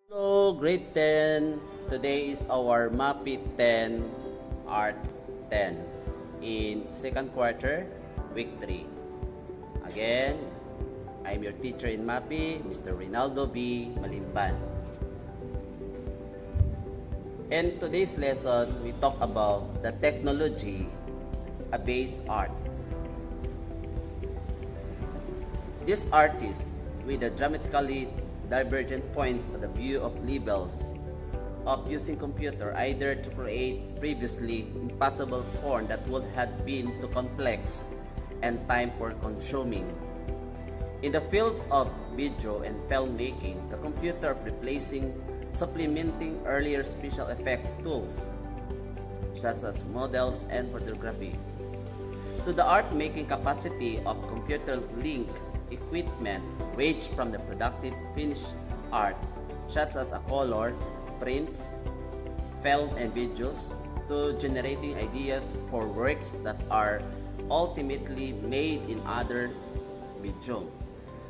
Hello, grade 10. Today is our MAPEH 10, Art 10 in second quarter, week 3. Again, I'm your teacher in MAPEH, Mr. Rinaldo B. Malimban. In today's lesson, we talk about the technology, a base art. This artist, with the dramatically divergent points of the view of levels of using computer either to create previously impossible form that would have been too complex and time for consuming. In the fields of video and filmmaking, the computer replacing, supplementing earlier special effects tools such as models and photography. So the art making capacity of computer link equipment ranged from the productive finished art such as a color, prints, film and videos to generating ideas for works that are ultimately made in other medium.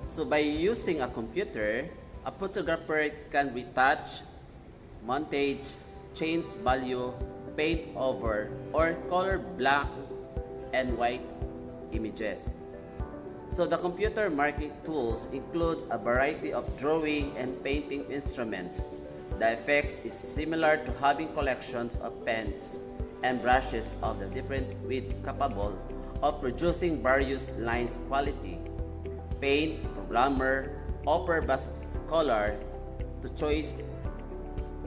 So by using a computer, a photographer can retouch, montage, change value, paint over, or color black and white images. So the computer marking tools include a variety of drawing and painting instruments. The effects is similar to having collections of pens and brushes of the different width capable of producing various lines quality. Paint programmer offer bus color to choice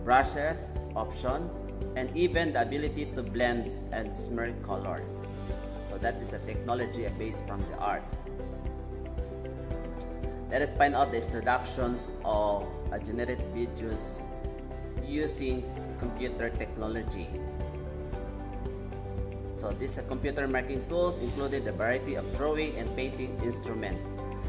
brushes option and even the ability to blend and smear color. So that is a technology based from the art. Let us find out the introductions of a generated videos using computer technology. So these computer marking tools included a variety of drawing and painting instrument.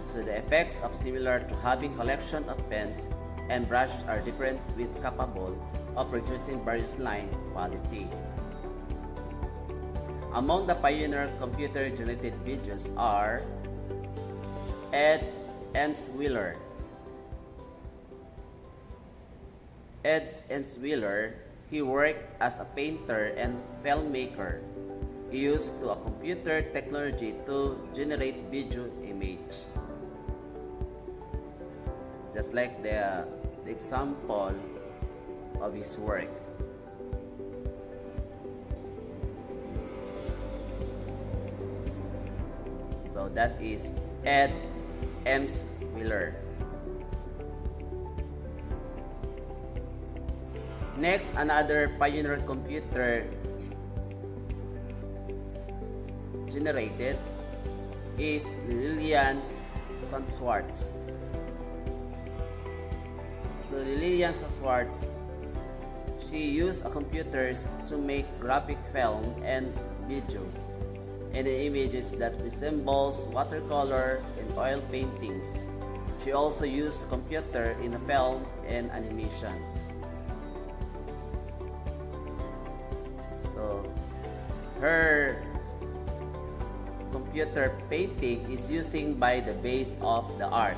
So the effects of similar to having collection of pens and brushes are different which capable of producing various line quality. Among the pioneer computer generated videos are Willard. Willard, he worked as a painter and filmmaker. He used a computer technology to generate video image. Just like the example of his work. So that is Willard. Next, another pioneer computer generated is Lillian Sunstwart. So Lillian Sunstwart, she used computers to make graphic film and video and the images that resembles watercolor and oil paintings. She also used computer in film and animations. So her computer painting is using by the base of the art,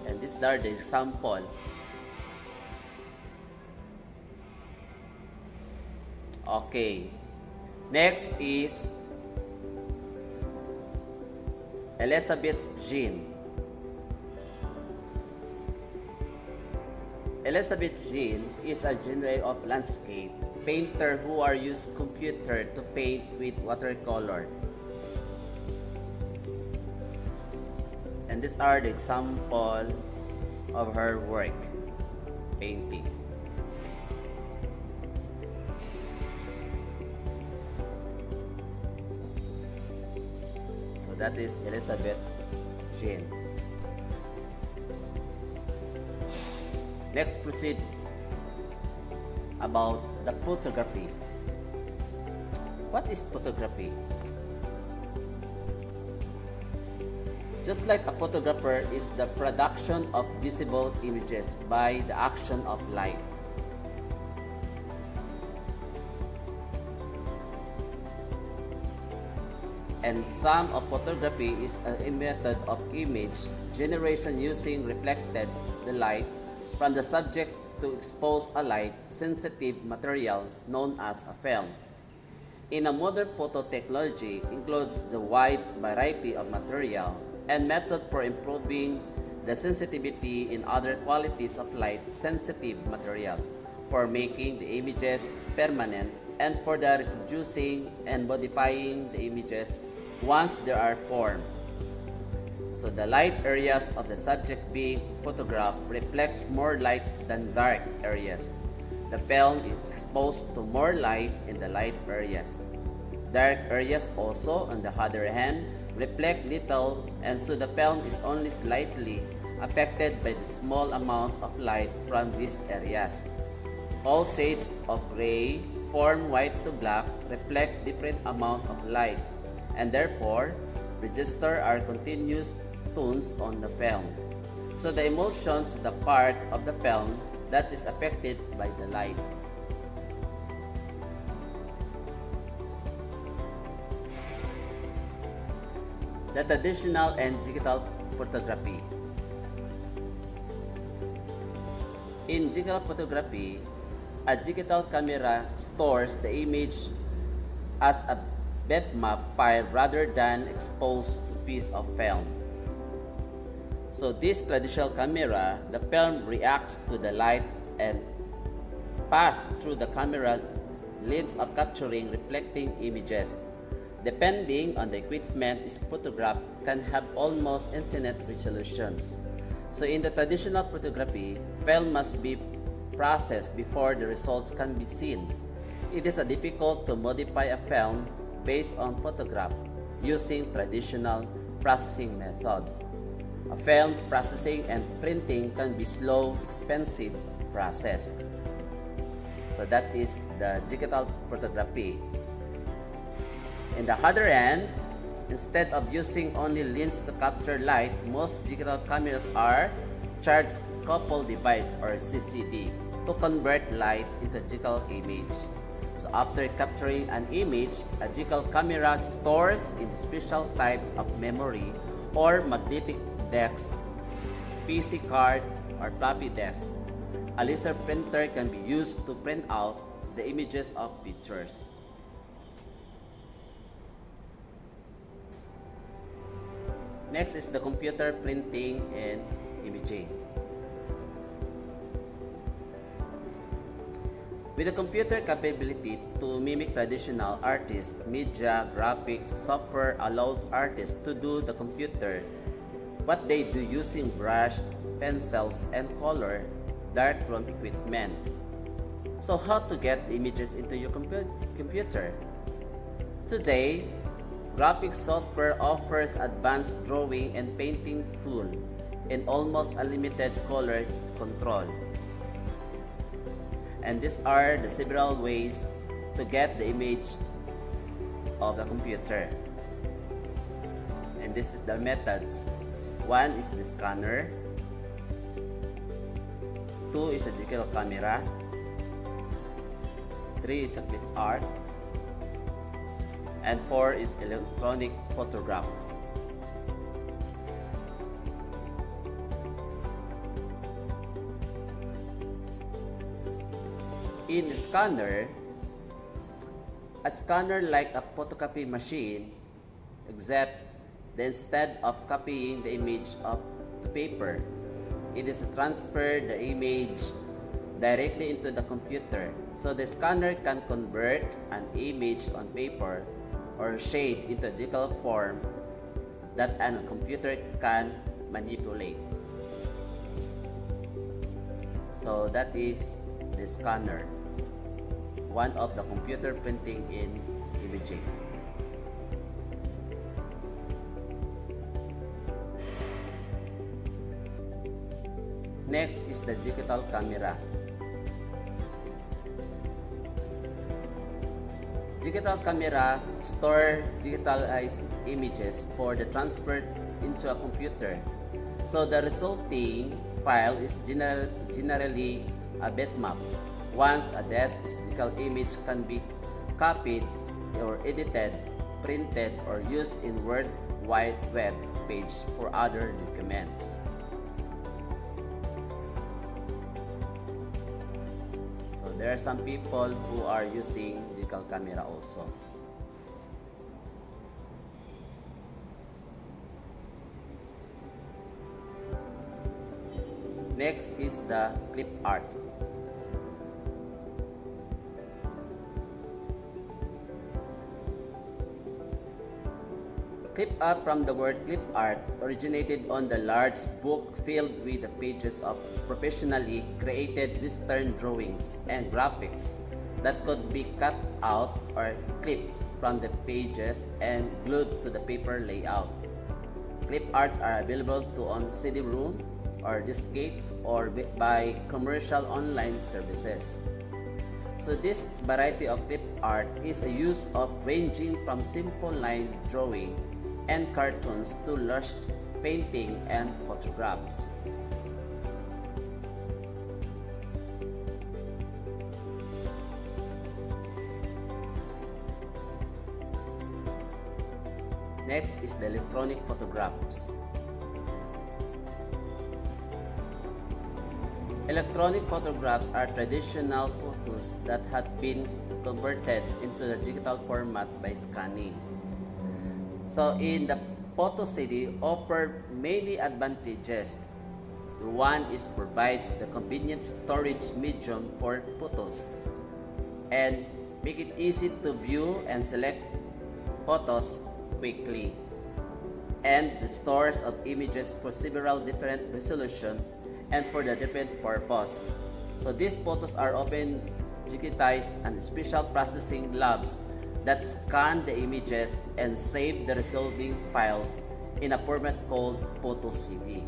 and these are the example. Okay, next is Elizabeth Jean. Elizabeth Jean is a genre of landscape painter who are used computer to paint with watercolor. And these are the example of her work, painting. So that is Elizabeth Jean. Next, proceed about the photography. What is photography? Just like a photographer is the production of visible images by the action of light. And some of photography is a method of image generation using reflected the light from the subject to expose a light-sensitive material known as a film. In a modern photo technology includes the wide variety of material and method for improving the sensitivity in other qualities of light-sensitive material, for making the images permanent, and for the reproducing and modifying the images once they are formed. So the light areas of the subject being photographed reflects more light than dark areas. The film is exposed to more light in the light areas. Dark areas also, on the other hand, reflect little, and so the film is only slightly affected by the small amount of light from these areas. All shades of gray, from white to black, reflect different amount of light, and therefore register are continuous tones on the film. So the emulsions is the part of the film that is affected by the light. The traditional and digital photography. In digital photography, a digital camera stores the image as a bitmap file rather than exposed piece of film. So this traditional camera, the film reacts to the light and passes through the camera lens of capturing reflecting images. Depending on the equipment is photographed can have almost infinite resolutions. So in the traditional photography, film must be processed before the results can be seen. It is difficult to modify a film based on photograph using traditional processing method. A film processing and printing can be slow, expensive process. So that is the digital photography. On the other hand, instead of using only lens to capture light, most digital cameras are charged couple device or CCD to convert light into digital image. So after capturing an image, a digital camera stores in special types of memory or magnetic disks, PC card, or floppy disk. A laser printer can be used to print out the images of pictures. Next is the computer printing and imaging. With the computer capability to mimic traditional artists, media, graphics, software allows artists to do the computer what they do using brush, pencils, and color darkroom equipment. So how to get images into your computer? Today, graphic software offers advanced drawing and painting tool and almost unlimited color control. And these are the several ways to get the image of the computer. And this is the methods. One is the scanner. Two is a digital camera. Three is a clip art. And four is electronic photographs. In the scanner, a scanner like a photocopy machine, except that instead of copying the image of the paper, it is transferred the image directly into the computer. So the scanner can convert an image on paper or shade into a digital form that a computer can manipulate. So that is the scanner, one of the computer printing in imaging. Next is the digital camera. Digital camera store digitalized images for the transfer into a computer. So the resulting file is generally a bitmap. Once a digital image can be copied or edited, printed, or used in World Wide Web page for other documents. So there are some people who are using digital camera also. Next is the clip art. Clip art, from the word clip art, originated on the large book filled with the pages of professionally created Western drawings and graphics that could be cut out or clipped from the pages and glued to the paper layout. Clip arts are available on CD-ROM or diskette or by commercial online services. So this variety of clip art is a use of ranging from simple line drawing and cartoons to lush painting and photographs. Next is the electronic photographs. Electronic photographs are traditional photos that had been converted into the digital format by scanning. So in the photo CD offer many advantages. One is provides the convenient storage medium for photos and make it easy to view and select photos quickly, and the stores of images for several different resolutions and for the different purpose. So these photos are often digitized and special processing labs that scan the images and save the resulting files in a format called photo CD.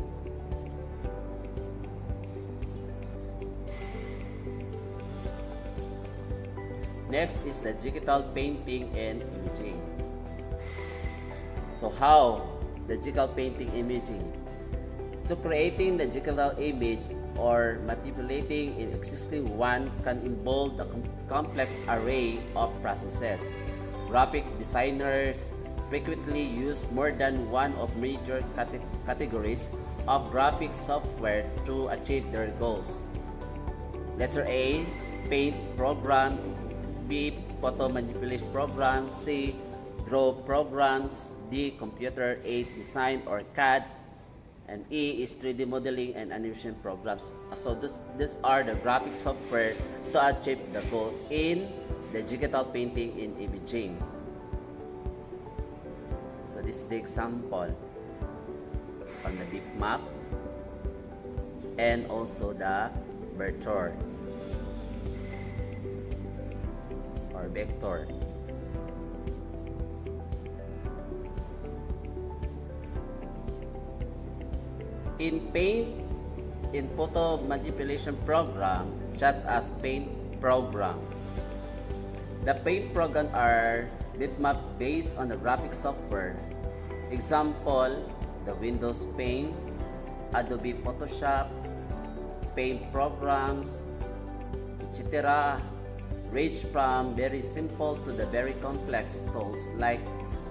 Next is the digital painting and imaging. So how the digital painting imaging? So creating the digital image or manipulating an existing one can involve a complex array of processes. Graphic designers frequently use more than one of major categories of graphic software to achieve their goals. Letter A, paint program. B, photo manipulation program. C, draw programs. D, computer aided design or CAD. And E is 3D modeling and animation programs. So these are the graphic software to achieve the goals in the digital painting in imaging. So this is the example on the bitmap and also the vector or vector. In paint, in photo manipulation program such as paint program, the paint program are bitmap based on the graphic software. Example, the Windows Paint, Adobe Photoshop, paint programs, etc. range from very simple to the very complex tools like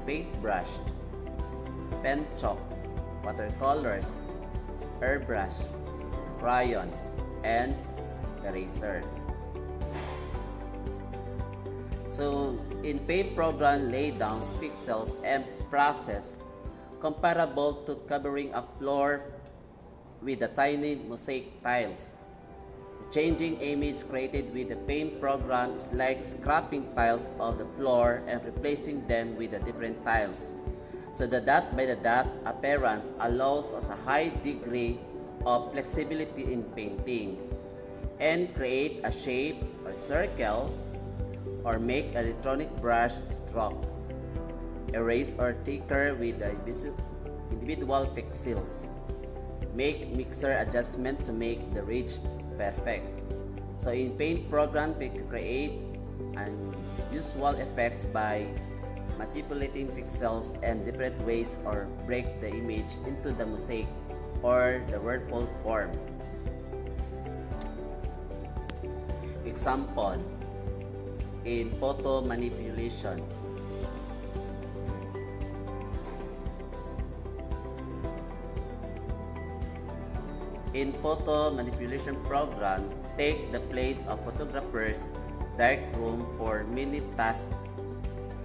paintbrush, pen chalk, watercolors, airbrush, crayon, and eraser. So in paint program lay down pixels and process comparable to covering a floor with the tiny mosaic tiles. The changing image created with the paint program is like scrapping tiles of the floor and replacing them with the different tiles. So the dot by the dot appearance allows us a high degree of flexibility in painting and create a shape or circle or make electronic brush stroke, erase or tinker with the individual pixels, make mixer adjustment to make the ridge perfect. So in paint program, we create unusual effects by manipulating pixels and different ways or break the image into the mosaic or the whirlpool form. Example, in photo manipulation. In photo manipulation program, take the place of photographers' darkroom for many tasks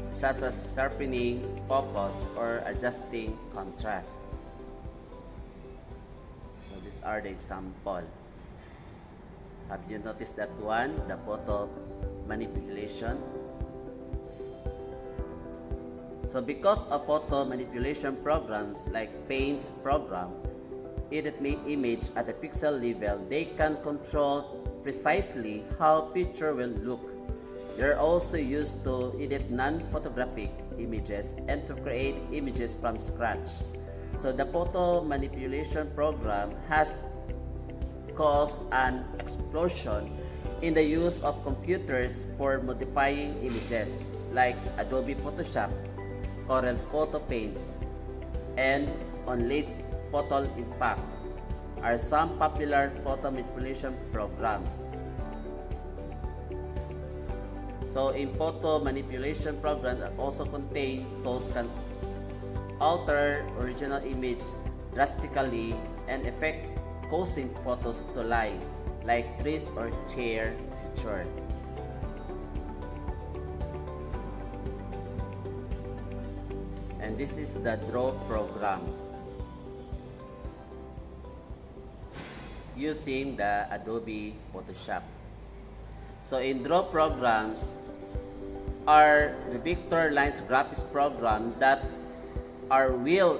such as sharpening focus or adjusting contrast. So these are the example. Have you noticed that one, the photo manipulation? So because of photo manipulation programs like Paint's program, edit image at the pixel level, they can control precisely how picture will look. They are also used to edit non-photographic images and to create images from scratch. So the photo manipulation program has caused an explosion in the use of computers for modifying images like Adobe Photoshop, Corel Photo Paint, and OnLate Photo Impact are some popular photo manipulation programs. So in photo manipulation programs that also contain tools can alter original image drastically and affect causing photos to lie, like trees or chair picture. And this is the draw program using the Adobe Photoshop. So in draw programs are the vector lines graphics program that are well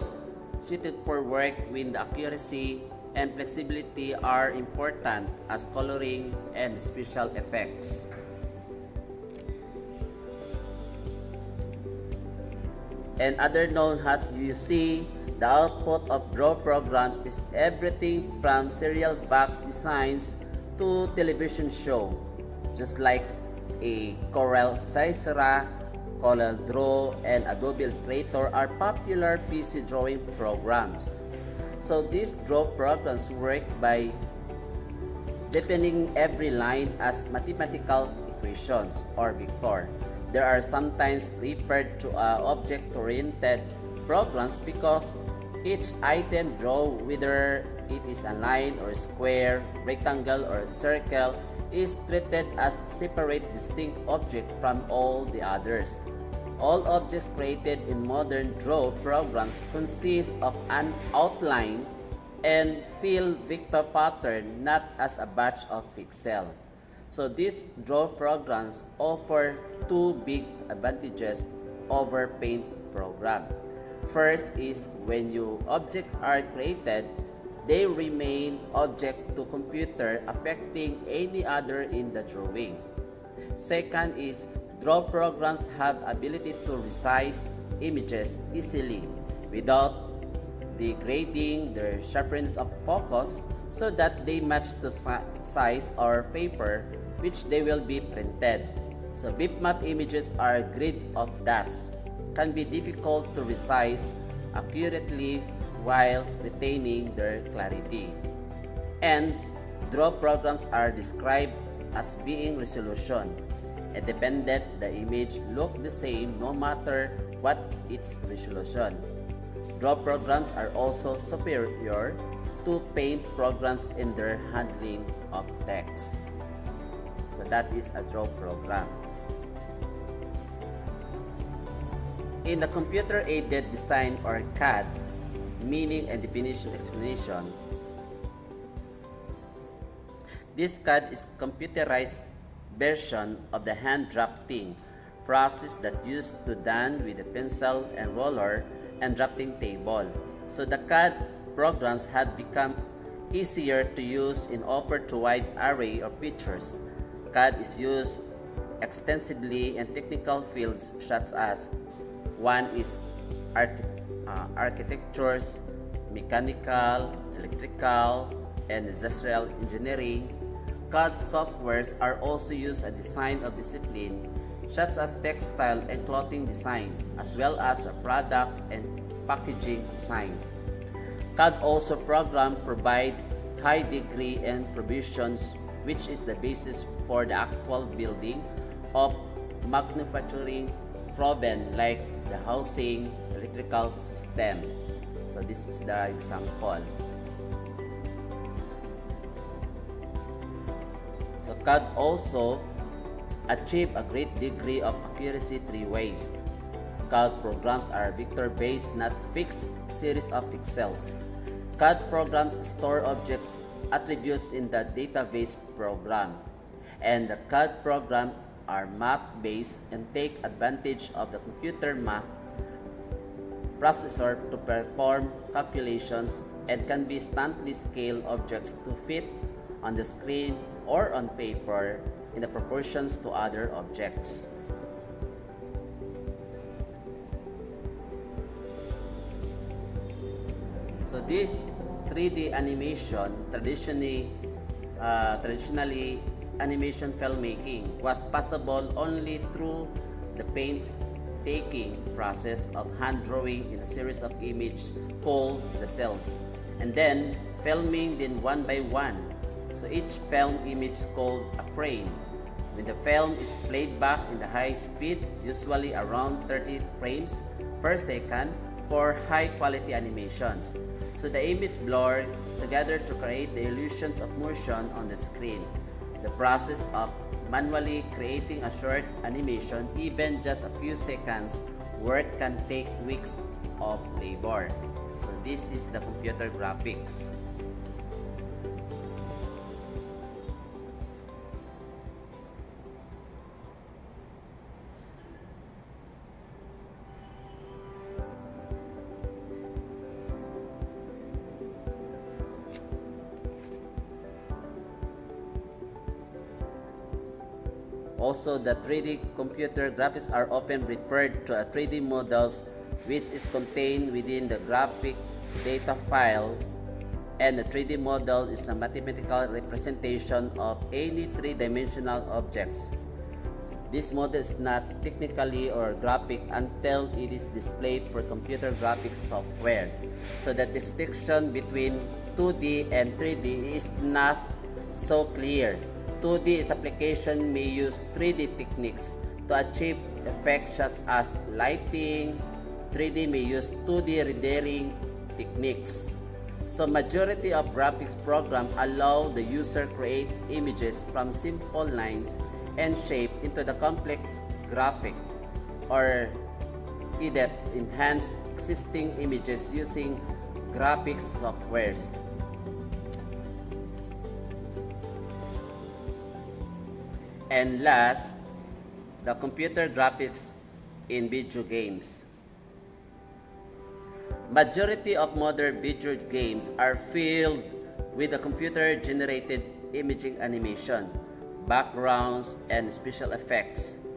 suited for work when the accuracy and flexibility are important as coloring and special effects. And other known as you see, the output of draw programs is everything from serial box designs to television show, just like a Corel Sisera, Corel Draw, and Adobe Illustrator are popular PC drawing programs. So these draw programs work by defining every line as mathematical equations or vector. There are sometimes referred to object-oriented programs because each item drawn, whether it is a line or a square, rectangle or circle, is treated as separate distinct object from all the others. All objects created in modern draw programs consist of an outline and fill vector pattern, not as a batch of pixels. So these draw programs offer two big advantages over Paint program. First is when new objects are created, they remain object to computer affecting any other in the drawing. Second is draw programs have ability to resize images easily without degrading their sharpness of focus so that they match the size or paper which they will be printed. So bitmap images are a grid of dots, can be difficult to resize accurately while retaining their clarity. And draw programs are described as being resolution independent. The image look the same no matter what its resolution. Draw programs are also superior to Paint programs in their handling of text. So that is a draw programs. In the computer-aided design or CAD, meaning and definition explanation, this CAD is computerized version of the hand drafting process that used to done with a pencil and roller and drafting table. So the CAD programs had become easier to use and offered a wide array of features. CAD is used extensively in technical fields such as one is architectures, mechanical, electrical, and industrial engineering. CAD softwares are also used in design of discipline such as textile and clothing design, as well as product and packaging design. CAD also program provide high degree and provisions, which is the basis for the actual building of manufacturing problem like the housing, electrical system. So this is the example. CAD also achieve a great degree of accuracy three ways. CAD programs are vector-based, not fixed series of pixels. CAD programs store objects attributes in the database program, and the CAD program are math-based and take advantage of the computer math processor to perform calculations and can be instantly scale objects to fit on the screen or on paper in the proportions to other objects. So this 3D animation, traditionally animation filmmaking was possible only through the painstaking process of hand drawing in a series of images called the cells, and then filming them one by one. So each film image is called a frame. When the film is played back in the high speed, usually around 30 frames per second for high quality animations. So the image blur together to create the illusions of motion on the screen. The process of manually creating a short animation, even just a few seconds work, can take weeks of labor. So this is the computer graphics. Also, the 3D computer graphics are often referred to as 3D models, which is contained within the graphic data file, and the 3D model is a mathematical representation of any three-dimensional objects. This model is not technically or graphic until it is displayed for computer graphics software. So the distinction between 2D and 3D is not so clear. 2D application may use 3D techniques to achieve effects such as lighting. 3D may use 2D rendering techniques. So majority of graphics programs allow the user create images from simple lines and shape into the complex graphic, or edit, enhance existing images using graphics softwares. And last, the computer graphics in video games. Majority of modern video games are filled with the computer-generated imaging animation, backgrounds, and special effects.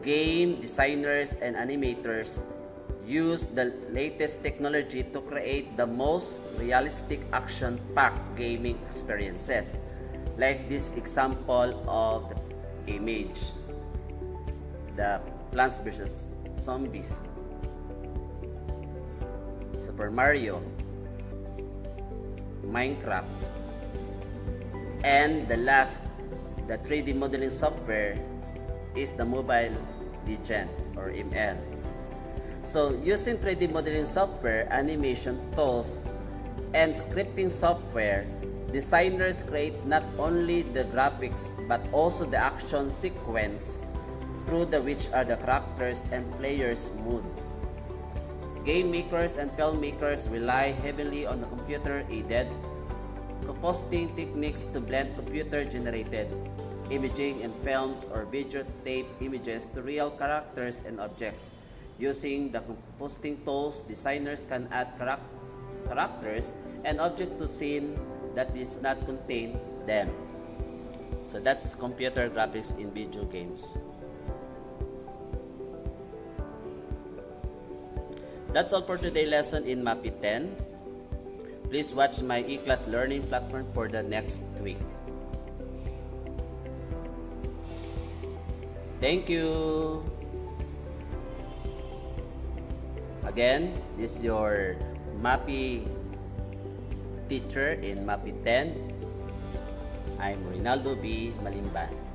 Game designers and animators use the latest technology to create the most realistic action-packed gaming experiences, like this example of the image, the Plants vs. Zombies, Super Mario, Minecraft, and the last, the 3D modeling software is the Mobile Legend or ML. So using 3D modeling software, animation tools, and scripting software, designers create not only the graphics but also the action sequence through the which are the characters and players move. Game makers and filmmakers rely heavily on the computer-aided compositing techniques to blend computer-generated imaging and films or videotape images to real characters and objects. Using the compositing tools, designers can add characters and objects to scene that does not contain them. So that's computer graphics in video games. That's all for today's lesson in MAPEH 10. Please watch my e-class learning platform for the next week. Thank you. Again, this is your MAPEH teacher in MAPEH 10. I'm Rinaldo B. Malimban.